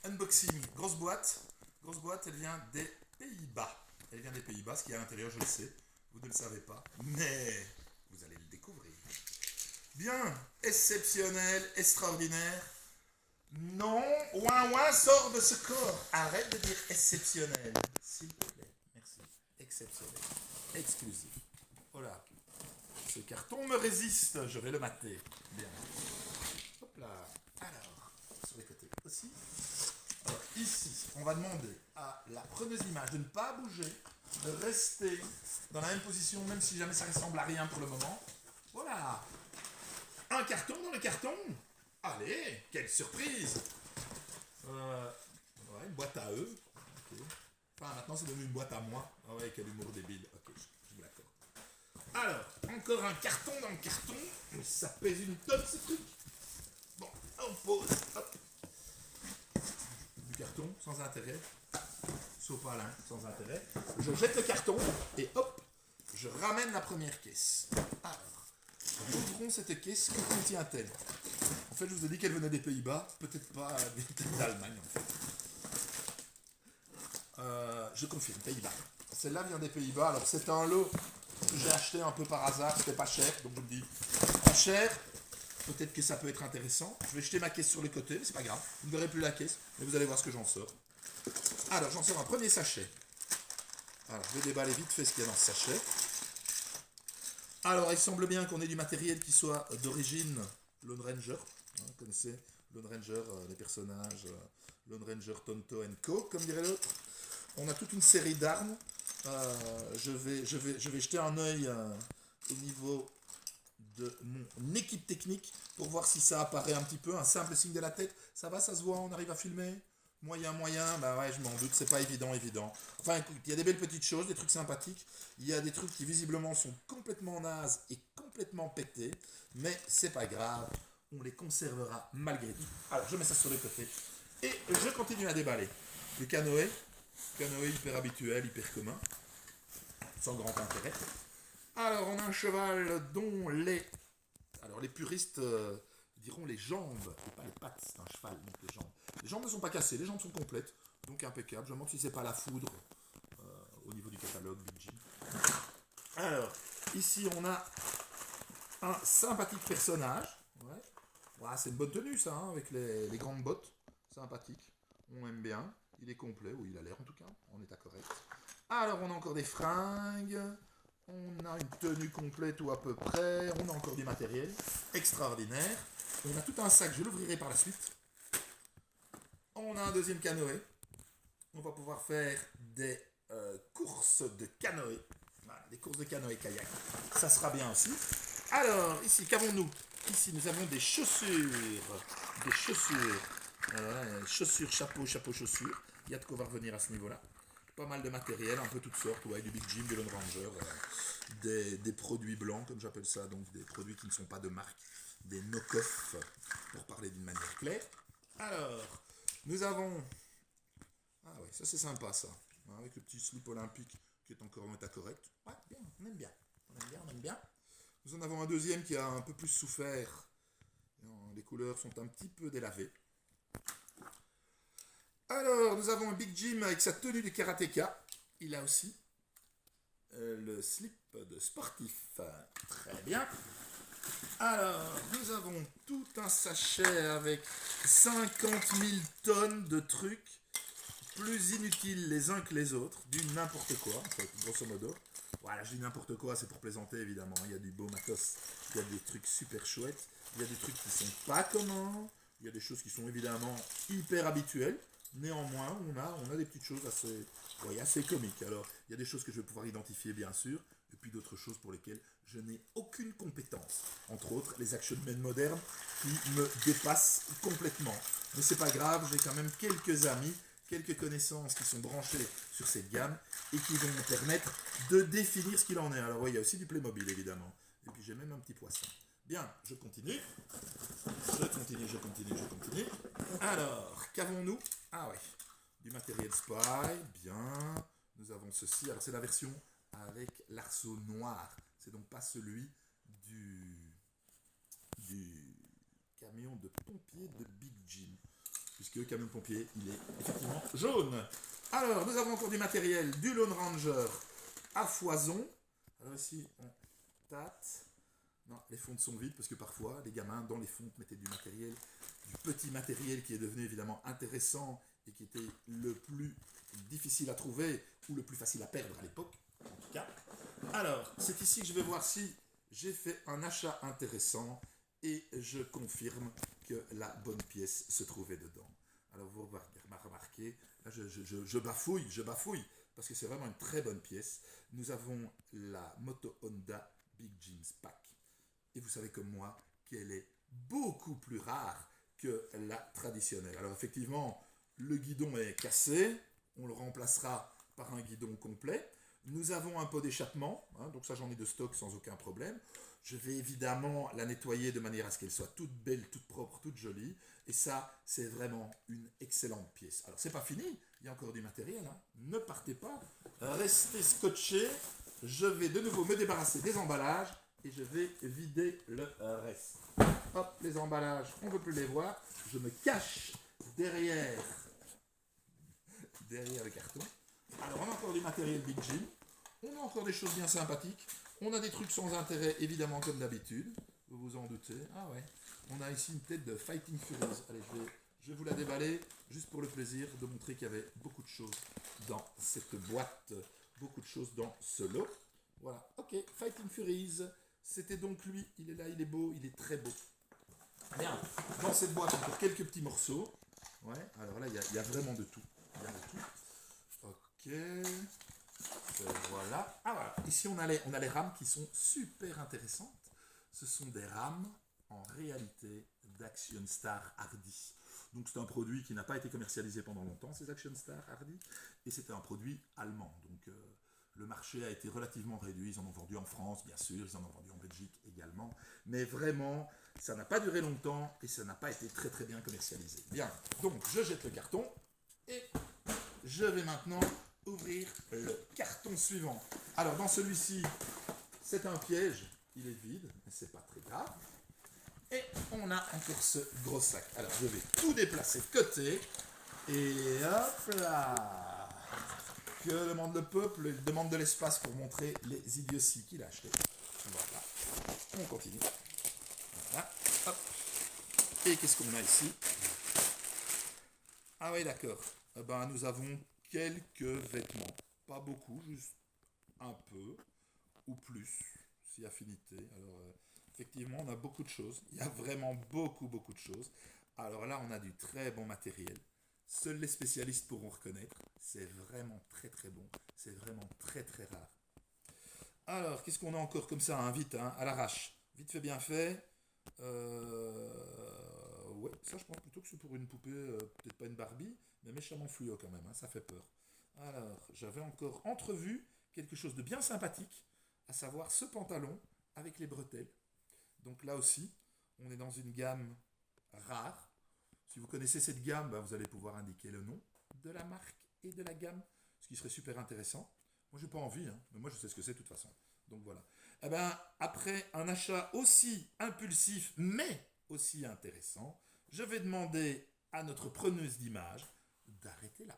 unboxing. Grosse boîte. Grosse boîte, elle vient des Pays-Bas. Elle vient des Pays-Bas, ce qu'il y a à l'intérieur, je le sais. Vous ne le savez pas, mais vous allez le découvrir. Bien, exceptionnel, extraordinaire. Non, ouin ouin sort de ce corps. Arrête de dire exceptionnel, s'il te plaît. Merci. Exceptionnel, exclusif. Voilà. Ce carton me résiste, je vais le mater. Bien. Hop là. Alors, sur les côtés aussi. Alors, ici, on va demander à la preneuse d'image de ne pas bouger, de rester dans la même position, même si jamais ça ressemble à rien pour le moment. Voilà. Un carton dans le carton. Allez, quelle surprise. Ouais, une boîte à eux. Okay. Enfin, maintenant, c'est devenu une boîte à moi. Ah ouais, quel humour débile. Ok, je vous l'accorde. Alors, encore un carton dans le carton. Ça pèse une tonne, ce truc. Bon, on pose. Hop. Du carton, sans intérêt. Sopalin, sans intérêt. Je jette le carton et hop, je ramène la première caisse. Alors, ouvrons cette caisse. Que contient-elle? En fait, je vous ai dit qu'elle venait des Pays-Bas. Peut-être pas d'Allemagne, en fait. Je confirme, Pays-Bas. Celle-là vient des Pays-Bas. Alors, c'est un lot que j'ai acheté un peu par hasard. C'était pas cher, donc je vous le dis. Pas cher. Peut-être que ça peut être intéressant. Je vais jeter ma caisse sur les côtés, mais c'est pas grave. Vous ne verrez plus la caisse, mais vous allez voir ce que j'en sors. Alors, j'en sors un premier sachet. Alors, je vais déballer vite fait ce qu'il y a dans ce sachet. Alors, il semble bien qu'on ait du matériel qui soit d'origine Lone Ranger. Vous connaissez Lone Ranger, les personnages Lone Ranger, Tonto Co, comme dirait l'autre. On a toute une série d'armes. Je vais jeter un œil au niveau de mon équipe technique pour voir si ça apparaît un petit peu. Un simple signe de la tête. Ça va, ça se voit, on arrive à filmer? Moyen, bah ouais, je m'en doute, c'est pas évident. Enfin, écoute, il y a des belles petites choses, des trucs sympathiques. Il y a des trucs qui visiblement sont complètement nazes et complètement pétés. Mais c'est pas grave, on les conservera malgré tout. Alors, je mets ça sur le côté. Et je continue à déballer. Le canoë hyper habituel, hyper commun. Sans grand intérêt. Alors, on a un cheval dont les puristes diront les jambes, et pas les pattes, c'est un cheval, donc les jambes. Les jambes ne sont pas cassées, les jambes sont complètes, donc impeccable. Je me demande si c'est pas la foudre au niveau du catalogue Big Jim. Alors, ici on a un sympathique personnage. Ouais. Ouais, c'est une bonne tenue ça, hein, avec les grandes bottes. Sympathique. On aime bien. Il est complet, ou il a l'air en tout cas, en état correct. Alors, on a encore des fringues. On a une tenue complète ou à peu près. On a encore du matériel extraordinaire. On a tout un sac, je l'ouvrirai par la suite. On a un deuxième canoë. On va pouvoir faire des courses de canoë. Voilà, des courses de canoë-kayak. Ça sera bien aussi. Alors, ici, qu'avons-nous? Ici, nous avons des chaussures. Des chaussures. Chaussures, chapeau, chaussures. Il y a de quoi va revenir à ce niveau-là. Pas mal de matériel, un peu toutes sortes, ouais, du Big Jim, du Lone Ranger, des produits blancs, comme j'appelle ça, donc des produits qui ne sont pas de marque, des knock-off, pour parler d'une manière claire. Alors, nous avons... Ah ouais, ça c'est sympa ça, avec le petit slip olympique qui est encore en état correct. Ouais, bien, on aime bien, on aime bien. Nous en avons un deuxième qui a un peu plus souffert. Les couleurs sont un petit peu délavées. Alors, nous avons un Big Jim avec sa tenue de karatéka. Il a aussi le slip de sportif. Très bien. Alors, nous avons tout un sachet avec 50 000 tonnes de trucs plus inutiles les uns que les autres, du n'importe quoi, en fait, grosso modo. Voilà, je dis n'importe quoi, c'est pour plaisanter évidemment. Il y a du beau matos, il y a des trucs super chouettes, il y a des trucs qui sont pas communs, il y a des choses qui sont évidemment hyper habituelles. Néanmoins, on a des petites choses assez comiques. Alors, il y a des choses que je vais pouvoir identifier, bien sûr, et puis d'autres choses pour lesquelles je n'ai aucune compétence. Entre autres, les action men modernes qui me dépassent complètement. Mais c'est pas grave, j'ai quand même quelques amis, quelques connaissances qui sont branchées sur cette gamme et qui vont me permettre de définir ce qu'il en est. Alors, oui, il y a aussi du Playmobil, évidemment. Et puis, j'ai même un petit poisson. Bien, je continue. Je continue. Alors, qu'avons-nous? Ah ouais, du matériel spy, bien. Nous avons ceci. Alors, c'est la version avec l'arceau noir. C'est donc pas celui du camion de pompier de Big Jim. puisque camion pompier, il est effectivement jaune. Alors, nous avons encore du matériel, du Lone Ranger à foison. Alors ici, on tâte. Non, les fontes sont vides parce que parfois, les gamins, dans les fontes, mettaient du matériel, du petit matériel qui est devenu évidemment intéressant et qui était le plus difficile à trouver ou le plus facile à perdre à l'époque, en tout cas. Alors, c'est ici que je vais voir si j'ai fait un achat intéressant et je confirme que la bonne pièce se trouvait dedans. Alors, vous remarquez, là, je bafouille, parce que c'est vraiment une très bonne pièce. Nous avons la Moto Honda Big Jeans Pack. Et vous savez comme moi qu'elle est beaucoup plus rare que la traditionnelle. Alors effectivement, le guidon est cassé, on le remplacera par un guidon complet. Nous avons un pot d'échappement, hein, donc ça j'en ai de stock sans aucun problème. Je vais évidemment la nettoyer de manière à ce qu'elle soit toute belle, toute propre, toute jolie. Et ça, c'est vraiment une excellente pièce. Alors c'est pas fini, il y a encore du matériel, hein. Ne partez pas, restez scotchés. Je vais de nouveau me débarrasser des emballages et je vais vider le reste. Hop, les emballages, on ne peut plus les voir. Je me cache derrière le carton. Alors, on a encore du matériel Big Jim. On a encore des choses bien sympathiques. On a des trucs sans intérêt, évidemment, comme d'habitude. Vous vous en doutez. Ah ouais. On a ici une tête de Fighting Furies. Allez, je vais vous la déballer, juste pour le plaisir de montrer qu'il y avait beaucoup de choses dans cette boîte. Beaucoup de choses dans ce lot. Voilà. Ok, Fighting Furies. C'était donc lui. Il est là, il est beau, il est très beau. Bien. Dans cette boîte, encore quelques petits morceaux. Ouais. Alors là, il y a vraiment de tout. Il y a de tout. Ok. Voilà. Ah voilà. Ici, on a les rames qui sont super intéressantes. Ce sont des rames, en réalité, d'Action Star Hardy. Donc c'est un produit qui n'a pas été commercialisé pendant longtemps, ces Action Star Hardy. Et c'était un produit allemand. Donc le marché a été relativement réduit. Ils en ont vendu en France, bien sûr. Ils en ont vendu en Belgique également. Mais vraiment, ça n'a pas duré longtemps et ça n'a pas été très très bien commercialisé. Bien. Donc je jette le carton et je vais maintenant ouvrir le carton suivant. Alors dans celui-ci, c'est un piège. Il est vide, mais c'est pas très grave. Et on a encore ce gros sac. Alors je vais tout déplacer de côté. Et hop là. Que demande le peuple? Il demande de l'espace pour montrer les idioties qu'il a achetés. Voilà. On continue. Voilà. Hop. Et qu'est-ce qu'on a ici? Ah oui, d'accord. Eh ben, nous avons quelques vêtements. Pas beaucoup, juste un peu ou plus, si affinité. Alors, effectivement, on a beaucoup de choses. Il y a vraiment beaucoup de choses. Alors là, on a du très bon matériel. Seuls les spécialistes pourront reconnaître. C'est vraiment très très bon. C'est vraiment très très rare. Alors, qu'est-ce qu'on a encore comme ça, hein, vite, hein, à l'arrache. Vite fait, bien fait. Ouais, ça je pense plutôt que c'est pour une poupée, peut-être pas une Barbie, mais méchamment fluo quand même, hein, ça fait peur. Alors, j'avais encore entrevu quelque chose de bien sympathique, à savoir ce pantalon avec les bretelles. Donc là aussi, on est dans une gamme rare. Si vous connaissez cette gamme, bah, vous allez pouvoir indiquer le nom de la marque et de la gamme, ce qui serait super intéressant. Moi, j'ai pas envie, hein, mais moi, je sais ce que c'est de toute façon. Donc voilà. Eh ben, après un achat aussi impulsif, mais aussi intéressant, je vais demander à notre preneuse d'images d'arrêter là.